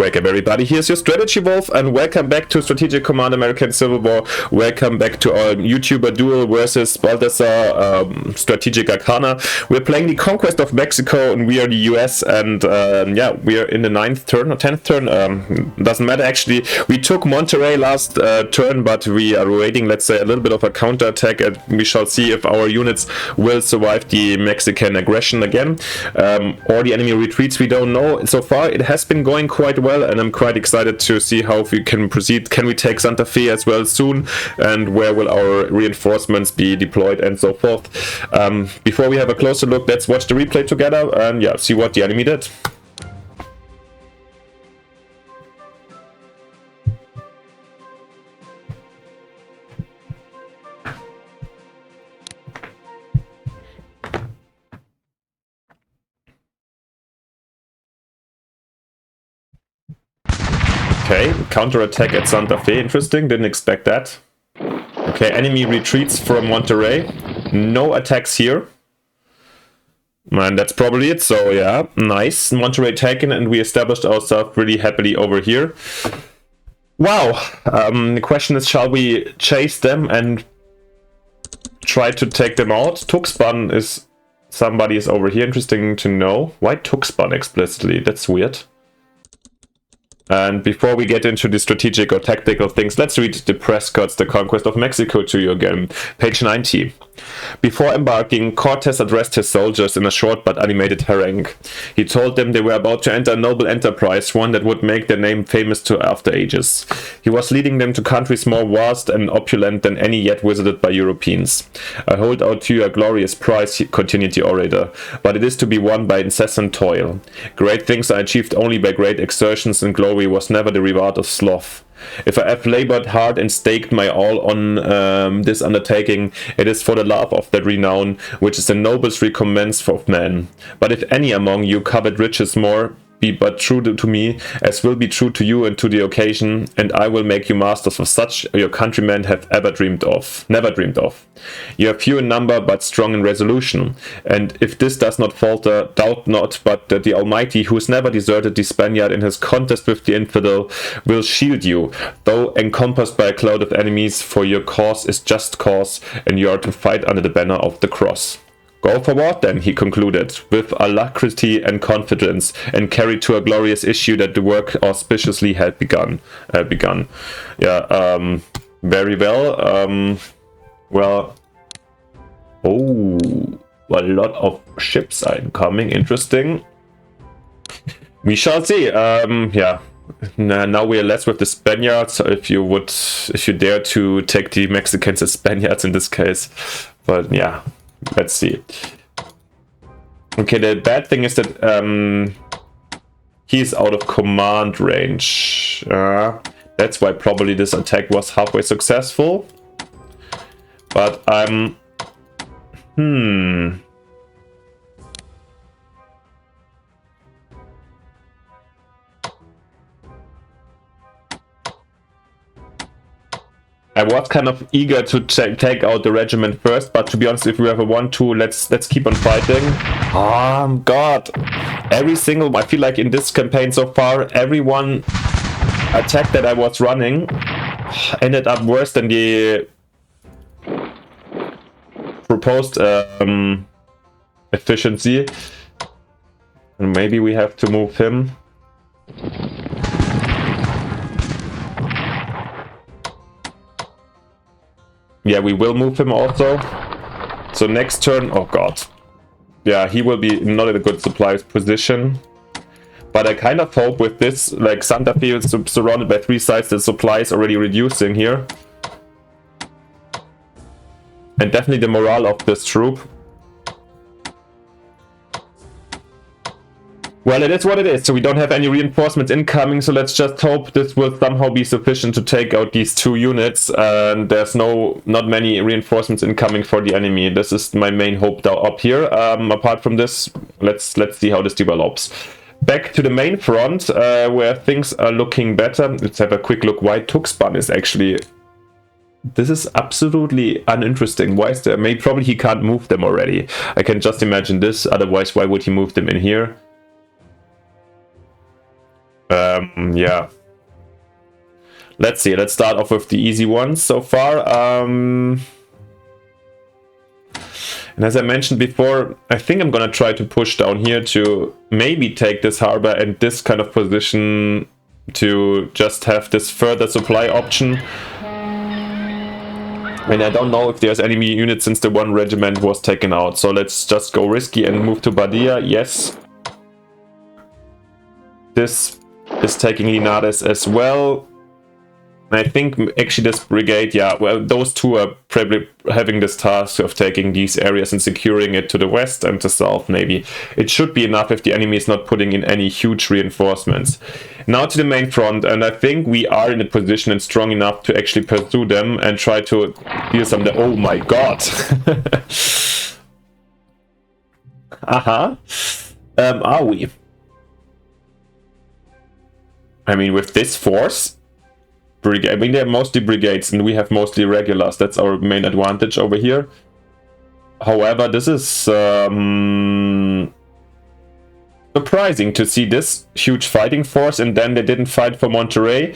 Welcome everybody, here's your Strategy Wolf, and welcome back to Strategic Command American Civil War. Welcome back to our YouTuber duel versus Balthazor, Strategic Arcana. We're playing the Conquest of Mexico, and we are the US, and yeah, we are in the 9th turn or 10th turn, doesn't matter actually. We took Monterrey last turn, but we are waiting, let's say, a little bit of a counterattack, and we shall see if our units will survive the Mexican aggression again, or the enemy retreats. We don't know. So far it has been going quite well, and I'm quite excited to see how we can proceed. Can we take Santa Fe as well soon, and where will our reinforcements be deployed, and so forth. Before we have a closer look, let's watch the replay together and yeah, see what the enemy did. Okay, counterattack at Santa Fe, interesting, didn't expect that. Okay, enemy retreats from Monterrey, no attacks here. And that's probably it, so yeah, nice. Monterrey taken, and we established ourselves really happily over here. Wow, the question is, shall we chase them and try to take them out? Tuxpan is, somebody is over here, interesting to know. Why Tuxpan explicitly? That's weird. And before we get into the strategic or tactical things, let's read the Prescott's The Conquest of Mexico to you again. Page 90. Before embarking, Cortes addressed his soldiers in a short but animated harangue. He told them they were about to enter a noble enterprise, one that would make their name famous to after ages. He was leading them to countries more vast and opulent than any yet visited by Europeans. I hold out to you a glorious prize, continued the orator, but it is to be won by incessant toil. Great things are achieved only by great exertions, and glory was never the reward of sloth. If I have labored hard and staked my all on this undertaking, it is for the love of that renown, which is the noblest recompense of man. But if any among you covet riches more, be but true to me, as will be true to you and to the occasion, and I will make you masters of such your countrymen have never dreamed of. You are few in number, but strong in resolution, and if this does not falter, doubt not but that the Almighty, who has never deserted the Spaniard in his contest with the infidel, will shield you, though encompassed by a cloud of enemies, for your cause is just cause, and you are to fight under the banner of the cross. Go forward then, he concluded, with alacrity and confidence, and carry to a glorious issue that the work auspiciously had begun. Yeah, very well. Well, oh, a lot of ships are incoming, interesting. We shall see. Yeah, now we are less with the Spaniards, if you dare to take the Mexicans as Spaniards in this case, but yeah. Let's see. Okay, the bad thing is that he's out of command range. That's why probably this attack was halfway successful. But I'm... I was kind of eager to take out the regiment first, but to be honest, if we have a 1-2, let's keep on fighting. Oh god, I feel like in this campaign so far, every one attack that I was running ended up worse than the proposed efficiency. And maybe we have to move him. Yeah, we will move him also. So next turn, oh god. Yeah, he will be not in a good supply position. But I kind of hope with this, like Santa Fe is surrounded by 3 sides, the supply is already reducing here. And definitely the morale of this troop. Well, it is what it is, so we don't have any reinforcements incoming, so let's just hope this will somehow be sufficient to take out these 2 units, and there's not many reinforcements incoming for the enemy. This is my main hope up here. Apart from this, let's see how this develops. Back to the main front, where things are looking better. Let's have a quick look why Tuxpan is actually... This is absolutely uninteresting. Why is there... Maybe probably he can't move them already. I can just imagine this, otherwise why would he move them in here? Yeah. Let's see. Let's start off with the easy ones so far. And as I mentioned before, I think I'm gonna try to push down here to maybe take this harbor and this kind of position to just have this further supply option. And I don't know if there's enemy units since the one regiment was taken out. So let's just go risky and move to Badia. Yes. This is taking Linares as well. I think actually this brigade, yeah, well, those two are probably having this task of taking these areas and securing it to the west and the south, maybe. It should be enough if the enemy is not putting in any huge reinforcements. Now to the main front, and I think we are in a position and strong enough to actually pursue them and try to deal some... Oh my god! Are we? I mean, with this force... I mean, they're mostly brigades and we have mostly regulars. That's our main advantage over here. However, this is surprising to see this huge fighting force, and then they didn't fight for Monterrey.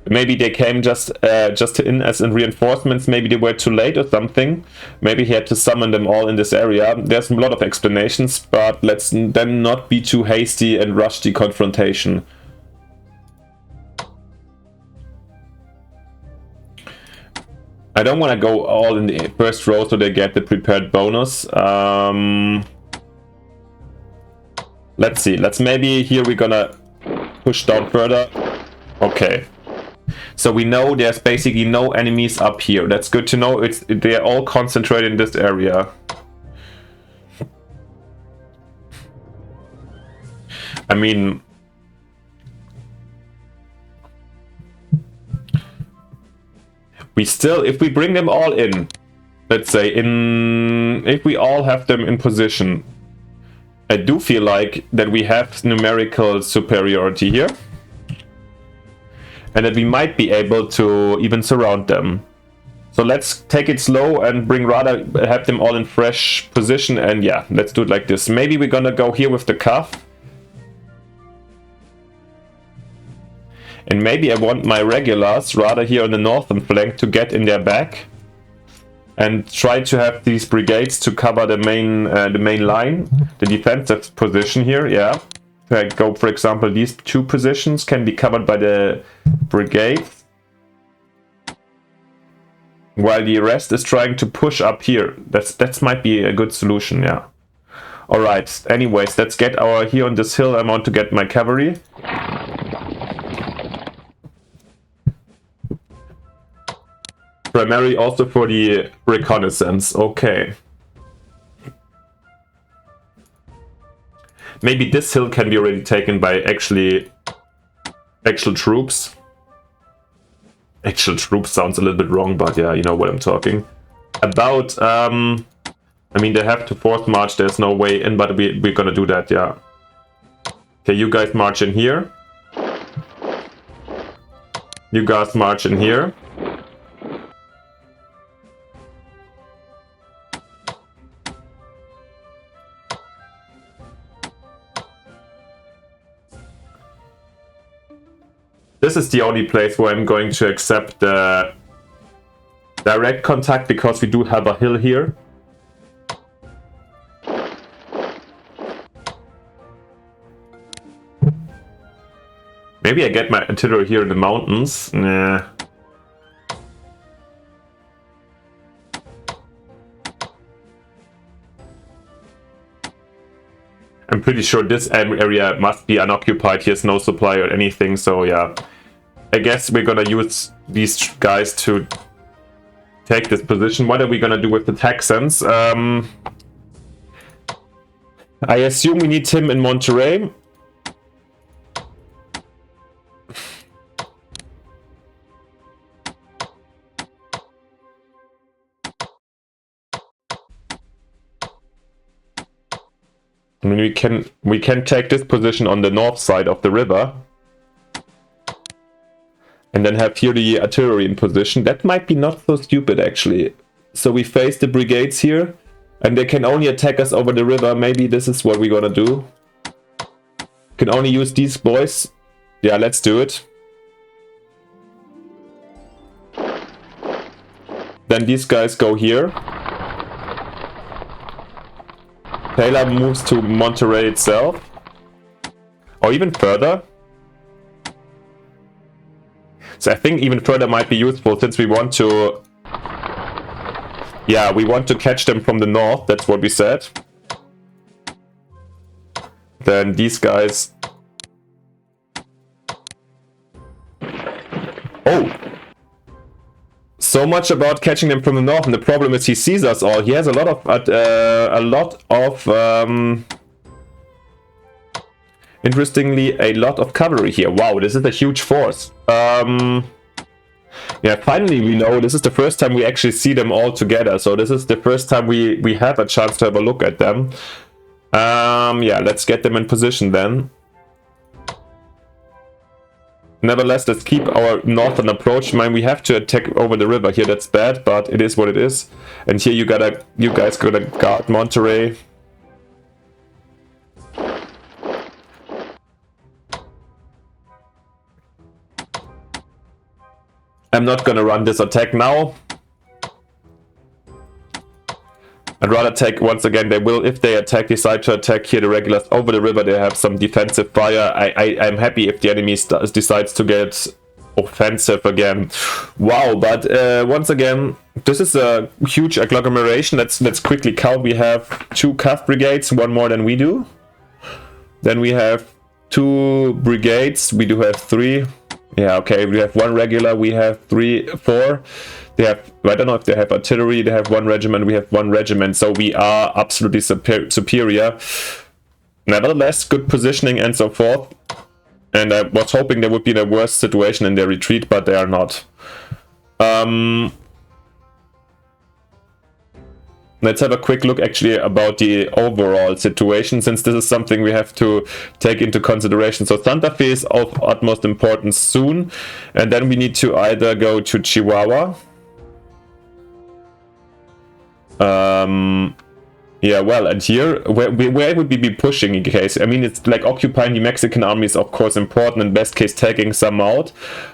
Maybe they came just in as in reinforcements. Maybe they were too late or something. Maybe he had to summon them all in this area. There's a lot of explanations, but let's then not be too hasty and rush the confrontation. I don't want to go all in the first row so they get the prepared bonus. Let's see. Let's maybe here we're gonna push down further. Okay. So we know there's basically no enemies up here. That's good to know. They're all concentrated in this area. I mean... We still, if we bring them all in, let's say, if we all have them in position, I do feel like that we have numerical superiority here. And that we might be able to even surround them. So let's take it slow and have them all in fresh position. And yeah, let's do it like this. Maybe we're gonna go here with the cuff. And maybe I want my regulars rather here on the northern flank to get in their back and try to have these brigades to cover the main line, the defensive position here. Yeah, go for example, these two positions can be covered by the brigades, while the rest is trying to push up here. That might be a good solution. Yeah. All right. Anyways, let's get our here on this hill. I want to get my cavalry. Primarily also for the reconnaissance. Okay. Maybe this hill can be already taken by actual troops. Actual troops sounds a little bit wrong, but yeah, you know what I'm talking about. I mean, they have to force march. There's no way in, but we're gonna do that. Yeah. Okay, you guys march in here. You guys march in here. This is the only place where I'm going to accept the direct contact, because we do have a hill here. Maybe I get my artillery here in the mountains. Nah. I'm pretty sure this area must be unoccupied. Here's no supply or anything, so yeah. I guess we're gonna use these guys to take this position. What are we gonna do with the Texans? I assume we need him in Monterrey. I mean, we can take this position on the north side of the river. And then have here the artillery in position. That might be not so stupid, actually. So we face the brigades here. And they can only attack us over the river. Maybe this is what we're gonna do. Can only use these boys Yeah, let's do it. Then these guys go here. Taylor moves to Monterey itself. Or even further. So I think even further might be useful since we want to... Yeah, we want to catch them from the north, that's what we said. Then these guys... Oh! So much about catching them from the north, and the problem is he sees us all. He has a lot of interestingly, a lot of cavalry here. Wow, this is a huge force. Yeah, finally we know this is the first time we actually see them all together. So this is the first time we have a chance to have a look at them. Yeah, let's get them in position then. Nevertheless, let's keep our northern approach. Mind, we have to attack over the river here. That's bad, but it is what it is. And here you guys gotta guard Monterey. I'm not gonna run this attack now. I'd rather take, once again, they will, if they decide to attack here the regulars over the river, they have some defensive fire. I'm happy if the enemy decides to get offensive again. Wow, but once again, this is a huge agglomeration. Let's quickly count. We have 2 Cav brigades, one more than we do. Then we have 2 brigades, we do have 3. Yeah, okay, we have 1 regular, we have 4. They have, I don't know if they have artillery, they have 1 regiment, we have 1 regiment, so we are absolutely superior. Nevertheless, good positioning and so forth. And I was hoping they would be in a worse situation in their retreat, but they are not. Let's have a quick look actually about the overall situation, since this is something we have to take into consideration. So Santa Fe is of utmost importance soon, and then we need to either go to Chihuahua. Yeah, well, and here, where would we be pushing in case? I mean, it's like occupying the Mexican army is of course important, in best case taking some out.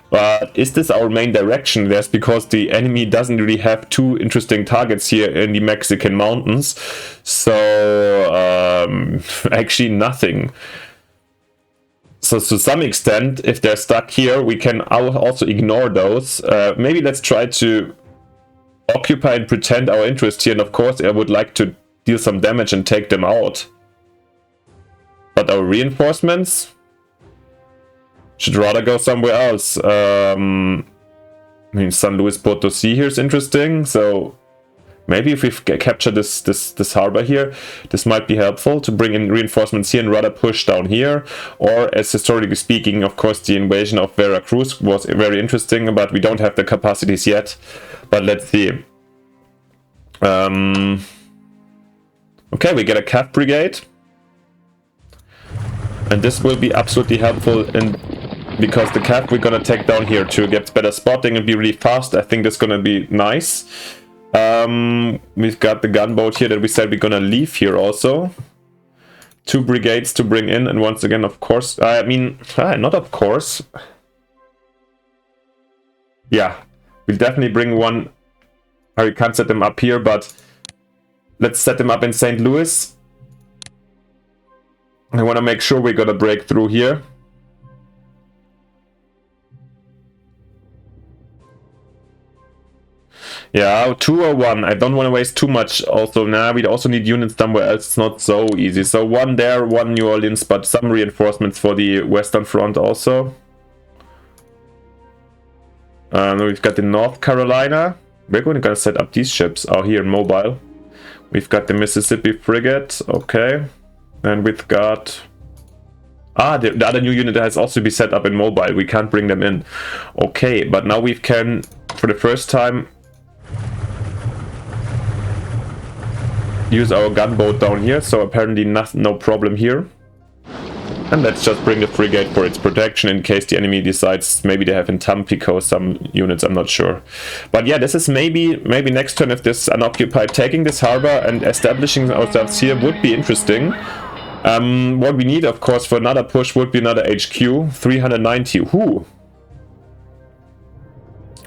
But is this our main direction? That's because the enemy doesn't really have too interesting targets here in the Mexican mountains. So, actually nothing. So to some extent, if they're stuck here, we can also ignore those. Maybe let's try to occupy and pretend our interest here. And of course, I would like to deal some damage and take them out. But our reinforcements should rather go somewhere else. I mean, San Luis Potosí here is interesting. So maybe if we capture this harbor here, this might be helpful to bring in reinforcements here and rather push down here. Or, as historically speaking, of course, the invasion of Veracruz was very interesting, but we don't have the capacities yet. But let's see. Okay, we get a Cav brigade. And this will be absolutely helpful because the Cav we're gonna take down here to get better spotting and be really fast. I think that's gonna be nice. We've got the gunboat here that we said we're gonna leave here also. 2 brigades to bring in, and once again, of course, I mean, not of course. Yeah, we'll definitely bring one. We can't set them up here, but let's set them up in St. Louis. I want to make sure we're gonna break through here. Yeah, 2 or 1. I don't want to waste too much. Also, we also need units somewhere else. It's not so easy. So 1 there, 1 New Orleans, but some reinforcements for the Western Front also. We've got the North Carolina. We're going to set up these ships out here in Mobile. We've got the Mississippi frigate. Okay. And we've got... the other new unit has also to be set up in Mobile. We can't bring them in. Okay, but now we can, for the first time, use our gunboat down here. So apparently no problem here. And let's just bring the frigate for its protection in case the enemy decides, maybe they have in Tampico some units, I'm not sure. But yeah, this is maybe next turn, if this is unoccupied, taking this harbor and establishing ourselves here would be interesting. What we need, of course, for another push would be another HQ. 390. Whoo!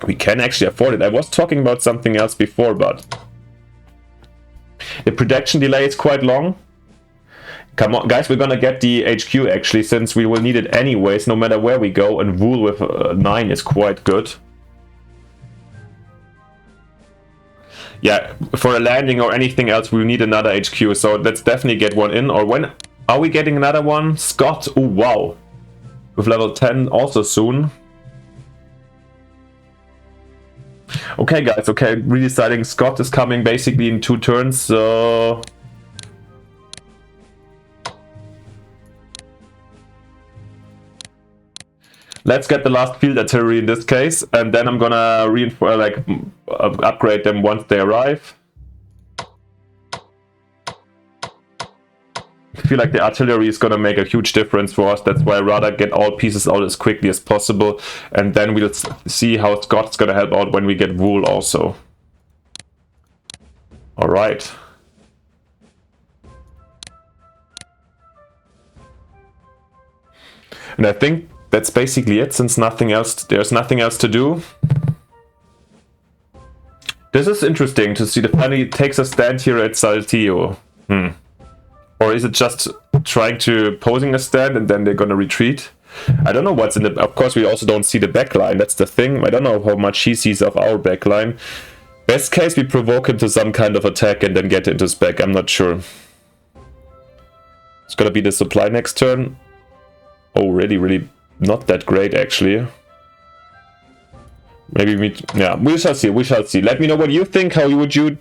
We can actually afford it. I was talking about something else before, but the production delay is quite long. Come on, guys, we're gonna get the HQ actually, since we will need it anyways, no matter where we go, and Wool with 9 is quite good. Yeah, for a landing or anything else, we'll need another HQ, so let's definitely get one in. Or when are we getting another one? Scott, oh wow. With level 10 also soon. Okay, guys, okay, redeciding. Scott is coming basically in 2 turns, so... Let's get the last field artillery in this case, and then I'm gonna reinforce, like, upgrade them once they arrive. I feel like the artillery is gonna make a huge difference for us. That's why I rather get all pieces out as quickly as possible, and then we'll see how Scott's gonna help out when we get Wool also. All right. And I think that's basically it, since there's nothing else to do. This is interesting to see the finally takes a stand here at Saltillo. Or is it just trying to posing a stand and then they're gonna retreat? I don't know what's in the... Of course, we also don't see the backline. That's the thing. I don't know how much he sees of our backline. Best case, we provoke him to some kind of attack and then get into spec. I'm not sure. It's gonna be the supply next turn. Oh, really not that great, actually. Maybe we shall see. Let me know what you think. How would you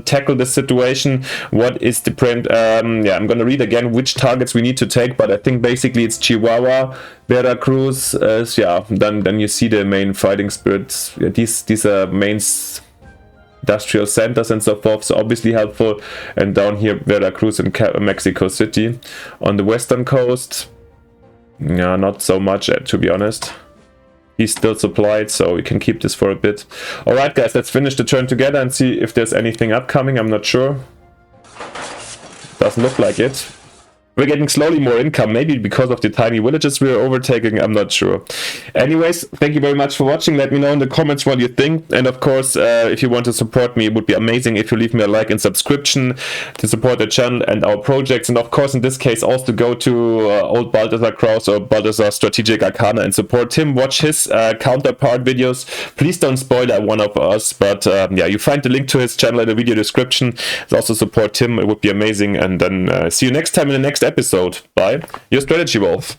tackle this situation? What is the print? I'm gonna read again which targets we need to take, but I think basically it's Chihuahua, Veracruz. Then you see the main fighting spirits. Yeah, these are main industrial centers and so forth, so obviously helpful. And down here, Veracruz and Mexico City. On the western coast, yeah, not so much, to be honest. He's still supplied, so we can keep this for a bit. Alright guys, let's finish the turn together and see if there's anything upcoming. I'm not sure. Doesn't look like it. We're getting slowly more income, maybe because of the tiny villages we're overtaking, I'm not sure. Anyways, thank you very much for watching. Let me know in the comments what you think. And of course, if you want to support me, it would be amazing if you leave me a like and subscription to support the channel and our projects. And of course, in this case, also go to old Balthazor Kraus or Balthazor Strategic Arcana and support him. Watch his counterpart videos. Please don't spoil one of us. But you find the link to his channel in the video description. Also support him. It would be amazing. And then see you next time in the next episode. Bye. Your Strategy Wolf.